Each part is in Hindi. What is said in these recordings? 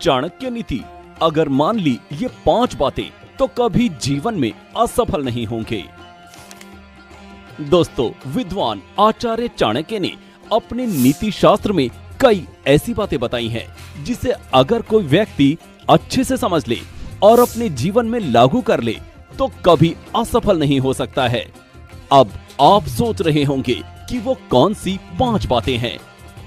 चाणक्य नीति, अगर मान ली ये 5 बातें तो कभी जीवन में असफल नहीं होंगे। दोस्तों, विद्वान आचार्य चाणक्य ने अपने नीति शास्त्र में कई ऐसी बातें बताई हैं जिसे अगर कोई व्यक्ति अच्छे से समझ ले और अपने जीवन में लागू कर ले तो कभी असफल नहीं हो सकता है। अब आप सोच रहे होंगे कि वो कौन सी 5 बातें हैं।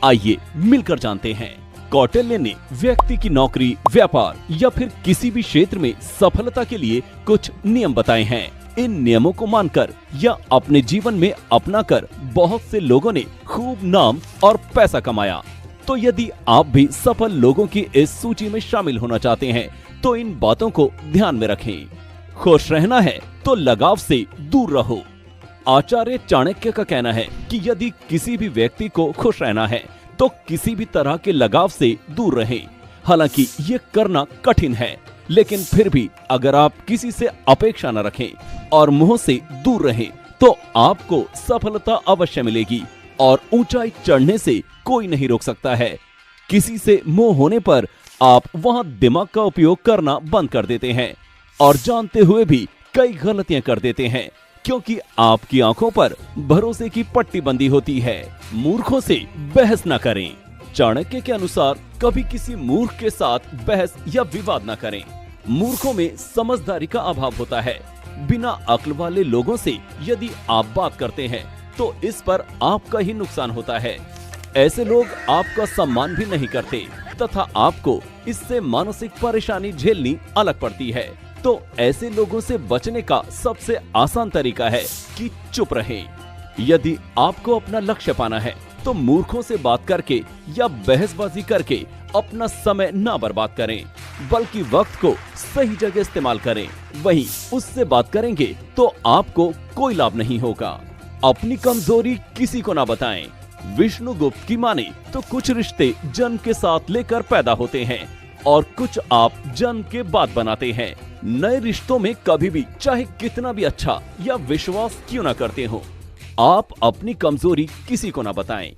आइए मिलकर जानते हैं। कौटिल्य ने व्यक्ति की नौकरी, व्यापार या फिर किसी भी क्षेत्र में सफलता के लिए कुछ नियम बताए हैं। इन नियमों को मानकर या अपने जीवन में अपनाकर बहुत से लोगों ने खूब नाम और पैसा कमाया। तो यदि आप भी सफल लोगों की इस सूची में शामिल होना चाहते हैं तो इन बातों को ध्यान में रखें। खुश रहना है तो लगाव से दूर रहो। आचार्य चाणक्य का कहना है कि यदि किसी भी व्यक्ति को खुश रहना है तो किसी भी तरह के लगाव से दूर रहें। हालांकि ये करना कठिन है, लेकिन फिर भी अगर आप किसी से अपेक्षा न रखें और मोह से दूर रहें तो आपको सफलता अवश्य मिलेगी और ऊंचाई चढ़ने से कोई नहीं रोक सकता है। किसी से मोह होने पर आप वहां दिमाग का उपयोग करना बंद कर देते हैं और जानते हुए भी कई गलतियां कर देते हैं, क्योंकि आपकी आंखों पर भरोसे की पट्टी बंधी होती है। मूर्खों से बहस न करें। चाणक्य के अनुसार कभी किसी मूर्ख के साथ बहस या विवाद न करें। मूर्खों में समझदारी का अभाव होता है। बिना अक्ल वाले लोगों से यदि आप बात करते हैं तो इस पर आपका ही नुकसान होता है। ऐसे लोग आपका सम्मान भी नहीं करते तथा आपको इससे मानसिक परेशानी झेलनी अलग पड़ती है। तो ऐसे लोगों से बचने का सबसे आसान तरीका है कि चुप रहें। यदि आपको अपना लक्ष्य पाना है तो मूर्खों से बात करके या बहसबाजी करके अपना समय ना बर्बाद करें, बल्कि वक्त को सही जगह इस्तेमाल करें। वहीं उससे बात करेंगे तो आपको कोई लाभ नहीं होगा। अपनी कमजोरी किसी को ना बताएं। विष्णुगुप्त की माने तो कुछ रिश्ते जन्म के साथ लेकर पैदा होते हैं और कुछ आप जन्म के बाद बनाते हैं। नए रिश्तों में कभी भी चाहे कितना भी अच्छा या विश्वास क्यों ना करते हो, आप अपनी कमजोरी किसी को ना बताएं।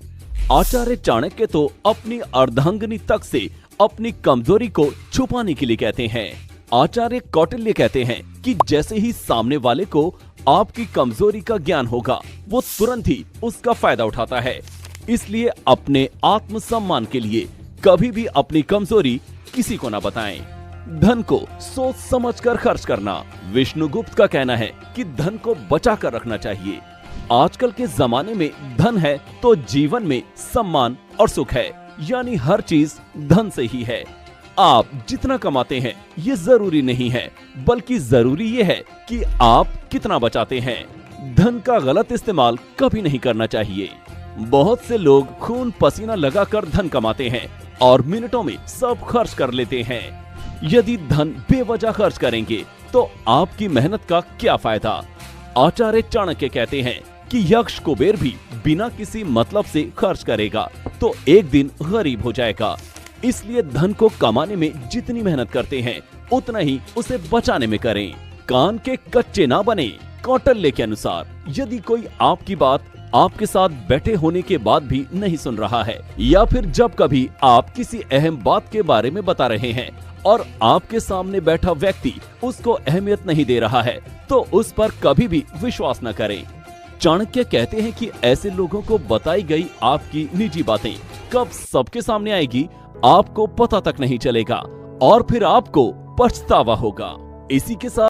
आचार्य चाणक्य तो अपनी अर्धांगिनी तक से अपनी कमजोरी को छुपाने के लिए कहते हैं। आचार्य कौटिल्य कहते हैं कि जैसे ही सामने वाले को आपकी कमजोरी का ज्ञान होगा वो तुरंत ही उसका फायदा उठाता है। इसलिए अपने आत्मसम्मान के लिए कभी भी अपनी कमजोरी किसी को ना बताएं। धन को सोच समझकर खर्च करना। विष्णुगुप्त का कहना है कि धन को बचा कर रखना चाहिए। आजकल के जमाने में धन है तो जीवन में सम्मान और सुख है, यानी हर चीज धन से ही है। आप जितना कमाते हैं ये जरूरी नहीं है, बल्कि जरूरी ये है कि आप कितना बचाते हैं। धन का गलत इस्तेमाल कभी नहीं करना चाहिए। बहुत से लोग खून पसीना लगाकर धन कमाते हैं और मिनटों में सब खर्च कर लेते हैं। यदि धन बेवजह खर्च करेंगे तो आपकी मेहनत का क्या फायदा। आचार्य चाणक्य कहते हैं कि यक्ष कुबेर भी बिना किसी मतलब से खर्च करेगा तो एक दिन गरीब हो जाएगा। इसलिए धन को कमाने में जितनी मेहनत करते हैं उतना ही उसे बचाने में करें। कान के कच्चे ना बने। कौटिल्य के अनुसार यदि कोई आपकी बात आपके साथ बैठे होने के बाद भी नहीं सुन रहा है, या फिर जब कभी आप किसी अहम बात के बारे में बता रहे हैं और आपके सामने बैठा व्यक्ति उसको अहमियत नहीं दे रहा है, तो उस पर कभी भी विश्वास न करें। चाणक्य कहते हैं कि ऐसे लोगों को बताई गई आपकी निजी बातें कब सबके सामने आएगी आपको पता तक नहीं चलेगा और फिर आपको पछतावा होगा। इसी के साथ